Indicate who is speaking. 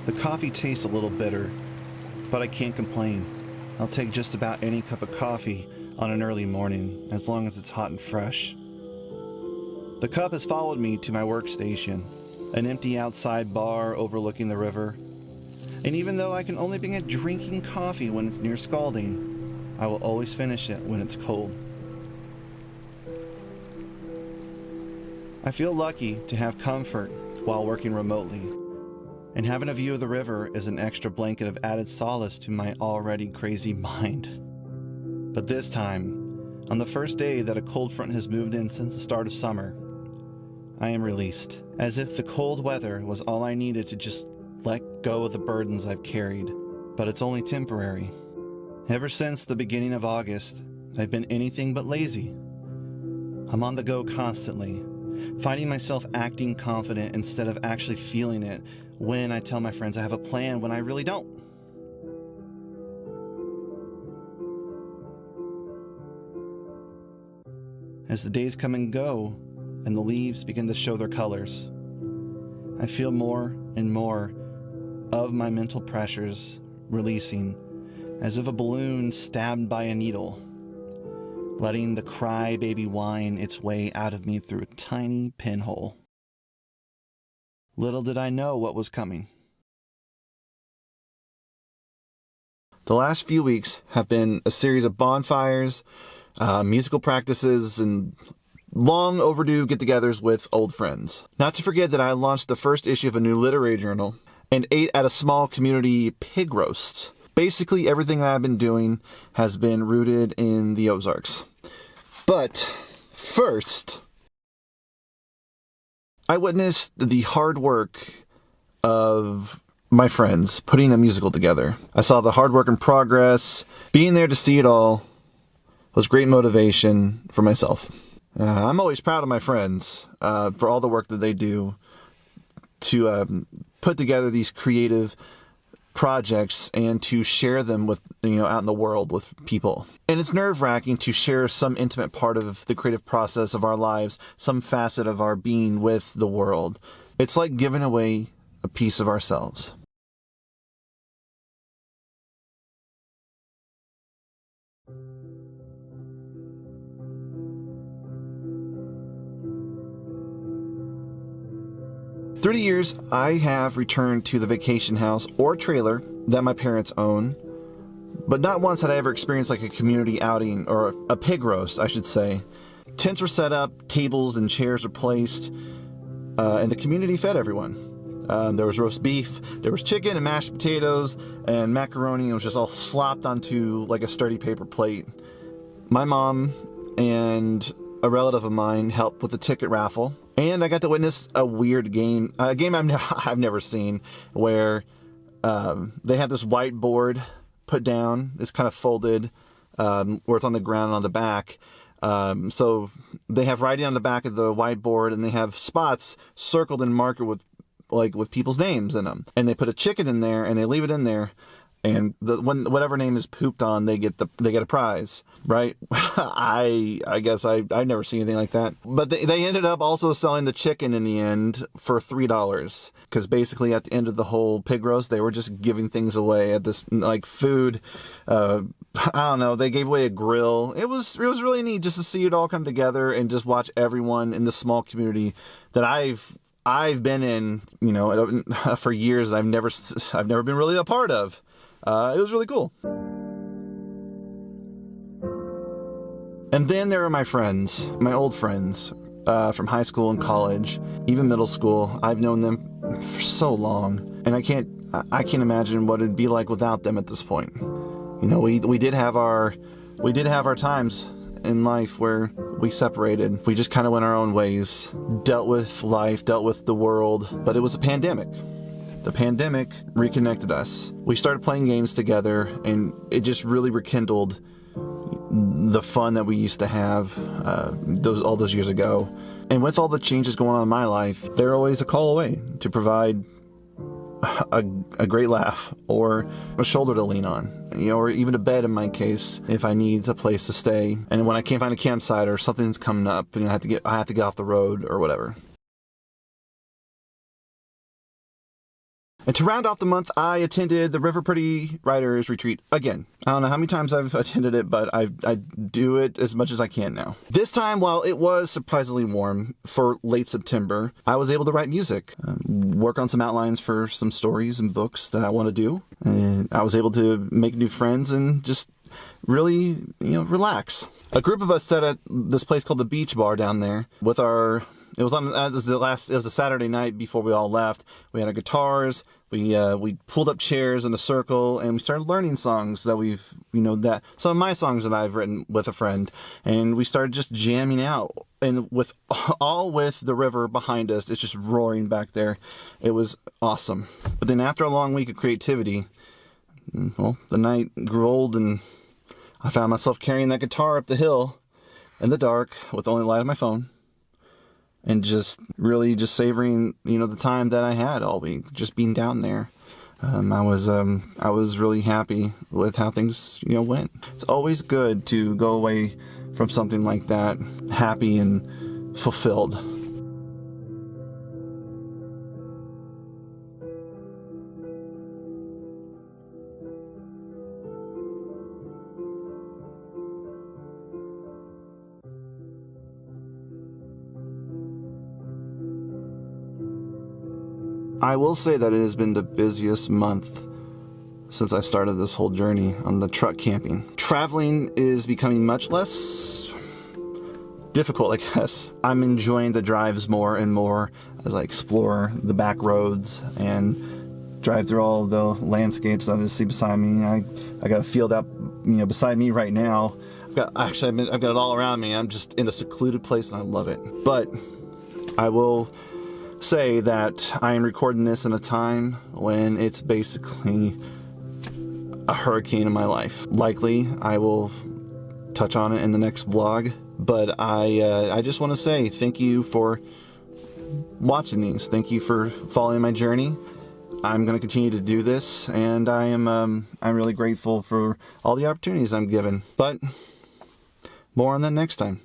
Speaker 1: The coffee tastes a little bitter, but I can't complain. I'll take just about any cup of coffee on an early morning, as long as it's hot and fresh. The cup has followed me to my workstation, an empty outside bar overlooking the river. And even though I can only begin drinking coffee when it's near scalding, I will always finish it when it's cold. I feel lucky to have comfort while working remotely, and having a view of the river is an extra blanket of added solace to my already crazy mind. But this time, on the first day that a cold front has moved in since the start of summer, I am released, as if the cold weather was all I needed to just let go of the burdens I've carried. But it's only temporary. Ever since the beginning of August, I've been anything but lazy. I'm on the go constantly, finding myself acting confident instead of actually feeling it when I tell my friends I have a plan when I really don't. As the days come and go, and the leaves begin to show their colors, I feel more and more of my mental pressures releasing, as if a balloon stabbed by a needle, letting the crybaby whine its way out of me through a tiny pinhole. Little did I know what was coming. The last few weeks have been a series of bonfires, musical practices, and long overdue get-togethers with old friends. Not to forget that I launched the first issue of a new literary journal and ate at a small community pig roast. Basically, everything I've been doing has been rooted in the Ozarks. But first, I witnessed the hard work of my friends putting a musical together. I saw the hard work in progress. Being there to see it all was great motivation for myself. I'm always proud of my friends for all the work that they do to put together these creative projects and to share them with, out in the world with people. And it's nerve-wracking to share some intimate part of the creative process of our lives, some facet of our being with the world. It's like giving away a piece of ourselves. Through the years, I have returned to the vacation house or trailer that my parents own, but not once had I ever experienced like a community outing, or a pig roast, I should say. Tents were set up, tables and chairs were placed, and the community fed everyone. There was roast beef, there was chicken and mashed potatoes and macaroni, and it was just all slopped onto like a sturdy paper plate. My mom and a relative of mine helped with the ticket raffle, and I got to witness a weird game, a game I've never seen, where they have this whiteboard put down, it's kind of folded, where it's on the ground and on the back. So they have writing on the back of the whiteboard, and they have spots circled in marker with people's names in them. And they put a chicken in there, and they leave it in there. And whatever name is pooped on, they get a prize, right? I guess I've never seen anything like that. But they ended up also selling the chicken in the end for $3, because basically at the end of the whole pig roast, they were just giving things away at this like food. I don't know. They gave away a grill. It was really neat just to see it all come together and just watch everyone in this small community that I've been in, for years. I've never been really a part of. It was really cool. And then there are my friends, my old friends, from high school and college, even middle school. I've known them for so long, and I can't imagine what it'd be like without them at this point. We did have our times in life where we separated. We just kind of went our own ways, dealt with life, dealt with the world, but it was a pandemic. The pandemic reconnected us. We started playing games together, and it just really rekindled the fun that we used to have all those years ago. And with all the changes going on in my life, they're always a call away to provide a great laugh, or a shoulder to lean on, or even a bed in my case if I need a place to stay. And when I can't find a campsite or something's coming up and I have to get off the road or whatever. And to round off the month, I attended the River Pretty Writers Retreat again. I don't know how many times I've attended it, but I do it as much as I can now. This time, while it was surprisingly warm for late September, I was able to write music, work on some outlines for some stories and books that I want to do. And I was able to make new friends and just really, relax. A group of us sat at this place called the Beach Bar down there with our... It was a Saturday night before we all left. We had our guitars. We pulled up chairs in a circle and we started learning songs that that some of my songs that I've written with a friend, and we started just jamming out. And with the river behind us, it's just roaring back there. It was awesome. But then after a long week of creativity, well, the night grew old and I found myself carrying that guitar up the hill in the dark with the only light of my phone. And just really just savoring, the time that I had all week, just being down there. I was really happy with how things, went. It's always good to go away from something like that happy and fulfilled. I will say that it has been the busiest month since I started this whole journey on the truck camping. Traveling is becoming much less difficult, I guess. I'm enjoying the drives more and more as I explore the back roads and drive through all the landscapes that I see beside me. I got a field out, beside me right now. I've got it all around me. I'm just in a secluded place and I love it. But I will say that I am recording this in a time when it's basically a hurricane in my life. Likely I will touch on it in the next vlog, but I just want to say thank you for watching these. Thank you for following my journey. I'm going to continue to do this, and I'm really grateful for all the opportunities I'm given. But more on that next time.